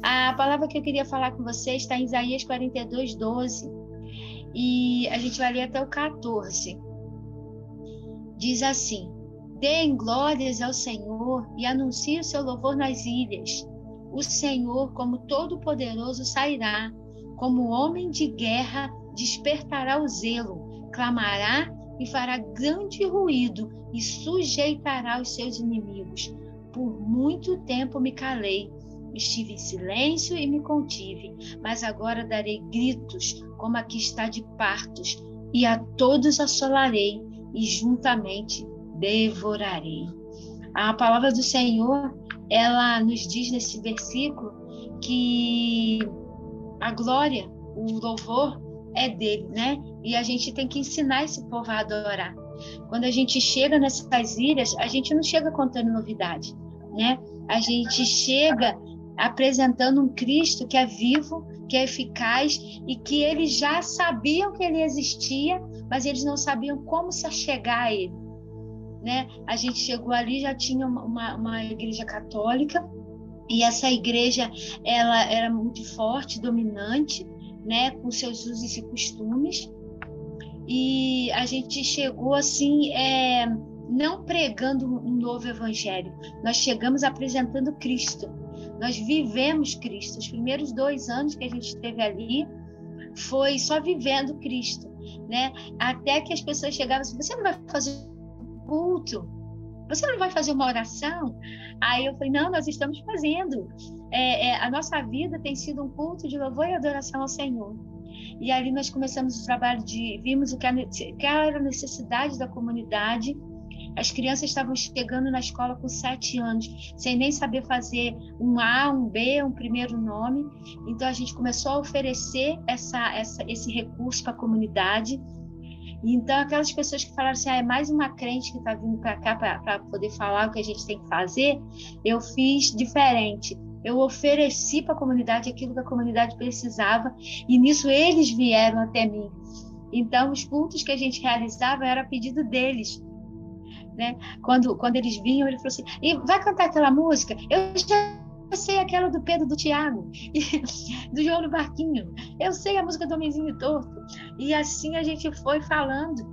A palavra que eu queria falar com vocês está em Isaías 42:12, e a gente vai ler até o 14. Diz assim: Deem glórias ao Senhor e anuncie o seu louvor nas ilhas. O Senhor, como Todo-Poderoso, sairá, como homem de guerra, despertará o zelo, clamará e fará grande ruído e sujeitará os seus inimigos. Por muito tempo me calei, estive em silêncio e me contive, mas agora darei gritos, como aqui está de partos, e a todos assolarei e juntamente devorarei. A palavra do Senhor, ela nos diz nesse versículo que a glória, o louvor é dele, né? E a gente tem que ensinar esse povo a adorar. Quando a gente chega nessas ilhas, a gente não chega contando novidade, né? A gente chega apresentando um Cristo que é vivo, que é eficaz e que eles já sabiam que ele existia, mas eles não sabiam como se achegar a ele, né? A gente chegou ali, já tinha uma igreja católica, e essa igreja ela era muito forte, dominante, né, com seus usos e costumes, e a gente chegou assim, não pregando um novo evangelho, nós chegamos apresentando Cristo, nós vivemos Cristo. Os primeiros 2 anos que a gente esteve ali foi só vivendo Cristo, né? Até que as pessoas chegavam assim: você não vai fazer culto? Você não vai fazer uma oração? Aí eu falei: não, nós estamos fazendo. A nossa vida tem sido um culto de louvor e adoração ao Senhor. E ali nós começamos o trabalho vimos o que era a necessidade da comunidade. As crianças estavam chegando na escola com 7 anos, sem nem saber fazer um A, um B, um primeiro nome. Então a gente começou a oferecer esse recurso para a comunidade. Então, aquelas pessoas que falaram assim: é mais uma crente que está vindo para cá para poder falar o que a gente tem que fazer, eu fiz diferente. Eu ofereci para a comunidade aquilo que a comunidade precisava, e nisso eles vieram até mim. Então, os cultos que a gente realizava era a pedido deles, né? Quando eles vinham, ele falou assim: e vai cantar aquela música? Eu já sei aquela do Pedro, do Tiago, do João do Barquinho. Eu sei a música do Homenzinho Torto. E assim a gente foi falando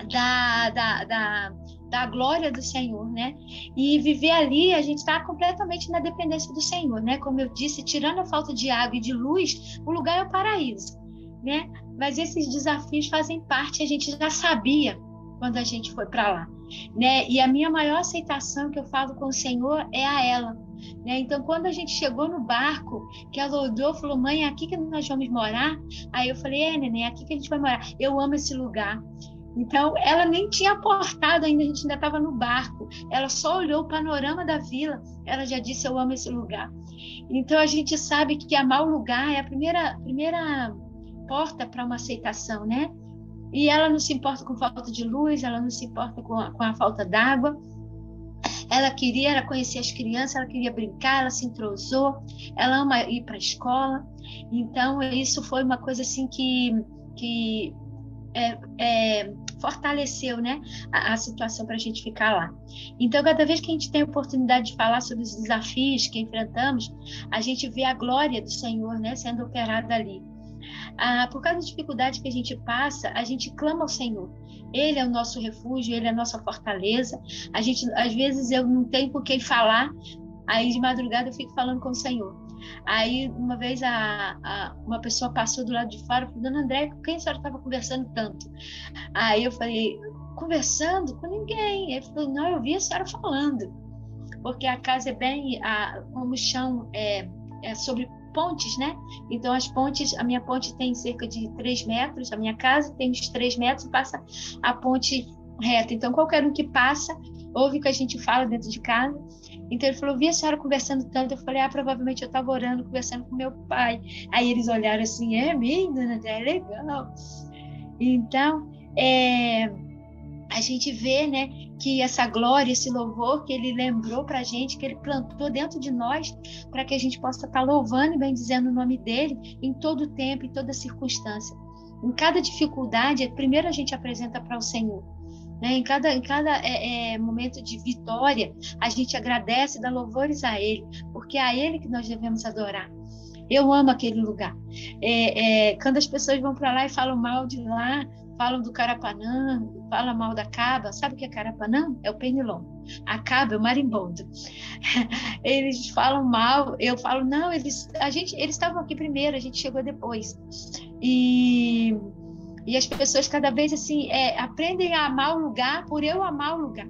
da glória do Senhor, né? E viver ali, a gente está completamente na dependência do Senhor, né? Como eu disse, tirando a falta de água e de luz, o lugar é o paraíso, né? Mas esses desafios fazem parte, a gente já sabia quando a gente foi para lá, né? E a minha maior aceitação que eu falo com o Senhor é a ela, né? Então, quando a gente chegou no barco, que ela olhou e falou: mãe, é aqui que nós vamos morar? Aí eu falei: neném, é aqui que a gente vai morar. Eu amo esse lugar. Então, ela nem tinha aportado ainda, a gente ainda estava no barco. Ela só olhou o panorama da vila, ela já disse: eu amo esse lugar. Então, a gente sabe que amar o lugar é a primeira porta para uma aceitação, né? E ela não se importa com falta de luz, ela não se importa com a falta d'água. Ela queria conhecer as crianças, ela queria brincar, ela se entrosou, ela ama ir para a escola. Então, isso foi uma coisa assim que fortaleceu, né, a situação para a gente ficar lá. Então, cada vez que a gente tem a oportunidade de falar sobre os desafios que enfrentamos, a gente vê a glória do Senhor, né, sendo operada ali. Por causa da dificuldade que a gente passa, a gente clama ao Senhor. Ele é o nosso refúgio, ele é a nossa fortaleza. A gente, às vezes, eu não tenho com quem falar, aí de madrugada eu fico falando com o Senhor. Aí, uma vez, uma pessoa passou do lado de fora e falou: dona André, com quem a senhora estava conversando tanto? Aí eu falei: conversando? Com ninguém. Ele falou: não, eu vi a senhora falando. Porque a casa é bem, como o chão é sobre pontes, né? Então, as pontes, a minha ponte tem cerca de 3 metros, a minha casa tem uns 3 metros, passa a ponte reta. Então, qualquer um que passa, ouve o que a gente fala dentro de casa. Então, ele falou: vi a senhora conversando tanto. Eu falei: provavelmente eu estava orando, conversando com meu pai. Aí eles olharam assim: é mesmo, dona André? É legal. Então, a gente vê, né, que essa glória, esse louvor que ele lembrou para a gente, que ele plantou dentro de nós, para que a gente possa estar louvando e bendizendo o nome dele em todo tempo, em toda circunstância. Em cada dificuldade, primeiro a gente apresenta para o Senhor, né? Em cada momento de vitória, a gente agradece e dá louvores a ele, porque é a ele que nós devemos adorar. Eu amo aquele lugar. Quando as pessoas vão para lá e falam mal de lá, falam do Carapanã, falam mal da Caba. Sabe o que é Carapanã? É o pernilongo. A Caba é o marimbondo. Eles falam mal, eu falo, não, eles estavam aqui primeiro, a gente chegou depois. E as pessoas cada vez assim aprendem a amar o lugar por eu amar o lugar,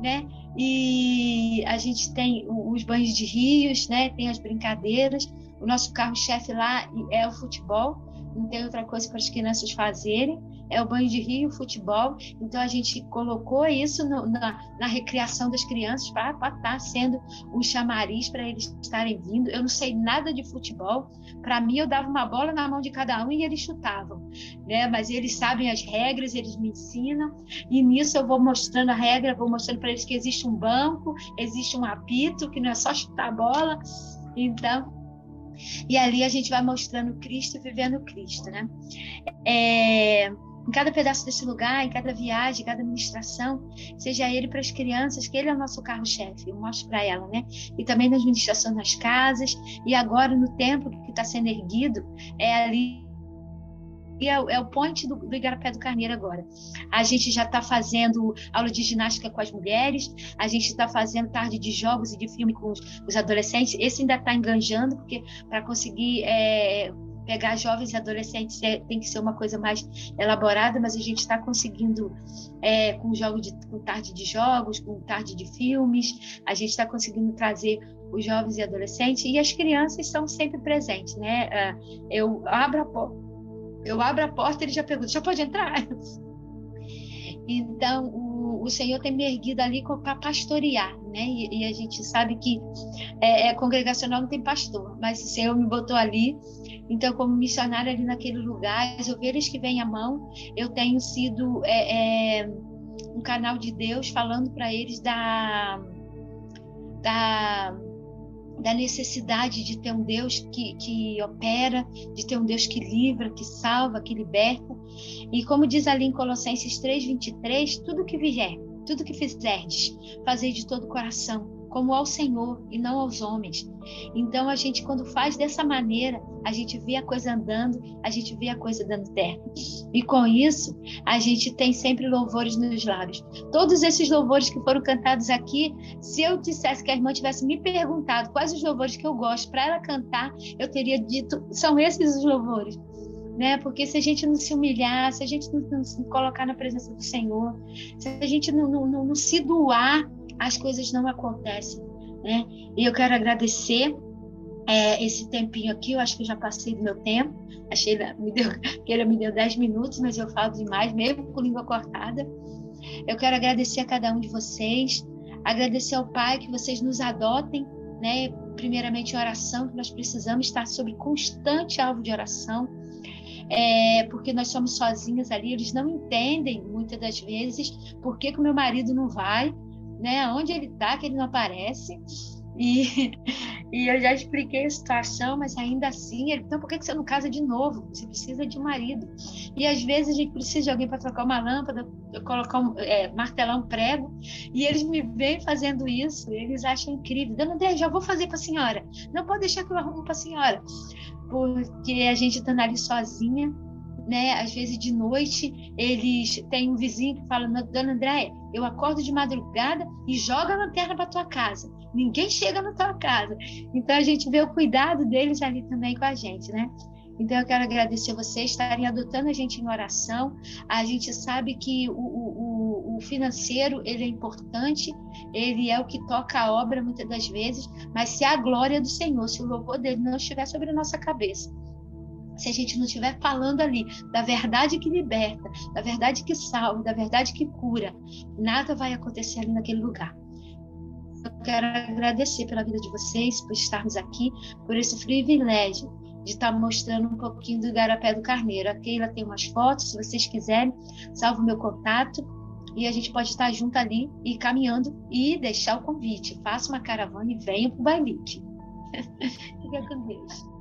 né? E a gente tem os banhos de rios, né? Tem as brincadeiras. O nosso carro-chefe lá é o futebol. Não tem outra coisa para as crianças fazerem. É o banho de rio, o futebol. Então a gente colocou isso na recreação das crianças para estar sendo um chamariz para eles estarem vindo. Eu não sei nada de futebol. Para mim, eu dava uma bola na mão de cada um e eles chutavam, né? Mas eles sabem as regras, eles me ensinam. E nisso eu vou mostrando a regra, vou mostrando para eles que existe um banco, existe um apito, que não é só chutar a bola. Então, e ali a gente vai mostrando Cristo e vivendo Cristo, né? Em cada pedaço desse lugar, em cada viagem, em cada ministração, seja ele para as crianças, que ele é o nosso carro-chefe, eu mostro para ela, né? E também nas ministrações nas casas, e agora no templo que está sendo erguido, ali é o point do Igarapé do Carneiro agora. A gente já está fazendo aula de ginástica com as mulheres, a gente está fazendo tarde de jogos e de filme com os adolescentes. Esse ainda está enganjando, porque para conseguir pegar jovens e adolescentes tem que ser uma coisa mais elaborada, mas a gente está conseguindo com tarde de jogos, com tarde de filmes, a gente está conseguindo trazer os jovens e adolescentes, e as crianças estão sempre presentes, né? Eu abro a porta, ele já pergunta, já pode entrar? Então, o Senhor tem me erguido ali para pastorear, né? E a gente sabe que congregacional não tem pastor, mas o Senhor me botou ali. Então, como missionária ali naquele lugar, as ovelhas que vêm à mão, eu tenho sido um canal de Deus falando para eles da necessidade de ter um Deus que opera, de ter um Deus que livra, que salva, que liberta. E como diz ali em Colossenses 3:23, tudo que vier, tudo que fizerdes, fazei de todo o coração, como ao Senhor e não aos homens. Então a gente, quando faz dessa maneira, a gente vê a coisa andando, a gente vê a coisa dando certo. E com isso, a gente tem sempre louvores nos lábios. Todos esses louvores que foram cantados aqui, se eu dissesse que a irmã tivesse me perguntado quais os louvores que eu gosto para ela cantar, eu teria dito, são esses os louvores. Né? Porque se a gente não se humilhar, se a gente não se colocar na presença do Senhor, se a gente não se doar, as coisas não acontecem, né? E eu quero agradecer esse tempinho aqui, eu acho que eu já passei do meu tempo, que ele me deu 10 minutos, mas eu falo demais, mesmo com língua cortada. Eu quero agradecer a cada um de vocês, agradecer ao Pai que vocês nos adotem, né? Primeiramente em oração, que nós precisamos estar sob constante alvo de oração, porque nós somos sozinhas ali, eles não entendem muitas das vezes por que o meu marido não vai, né? Onde ele está, que ele não aparece. E eu já expliquei a situação, mas ainda assim, então por que você não casa de novo? Você precisa de um marido. E às vezes a gente precisa de alguém para trocar uma lâmpada, martelar um prego, e eles me veem fazendo isso, eles acham incrível. Dona André, já vou fazer para a senhora. Não pode deixar que eu arrumo para a senhora. Porque a gente está ali sozinha, né? Às vezes de noite eles têm um vizinho que fala, Dona Andréia, eu acordo de madrugada e jogo a lanterna para tua casa, ninguém chega na tua casa. Então a gente vê o cuidado deles ali também com a gente, né? Então eu quero agradecer vocês estarem adotando a gente em oração. A gente sabe que o financeiro ele é importante, ele é o que toca a obra muitas das vezes, mas se a glória do Senhor, se o louvor dele não estiver sobre a nossa cabeça, se a gente não estiver falando ali da verdade que liberta, da verdade que salva, da verdade que cura, nada vai acontecer ali naquele lugar. Eu quero agradecer pela vida de vocês, por estarmos aqui, por esse privilégio de estar mostrando um pouquinho do Igarapé do Carneiro. A Keila tem umas fotos, se vocês quiserem, salvo o meu contato e a gente pode estar junto ali e caminhando e deixar o convite. Faça uma caravana e venham para o Bailite. Fica com Deus.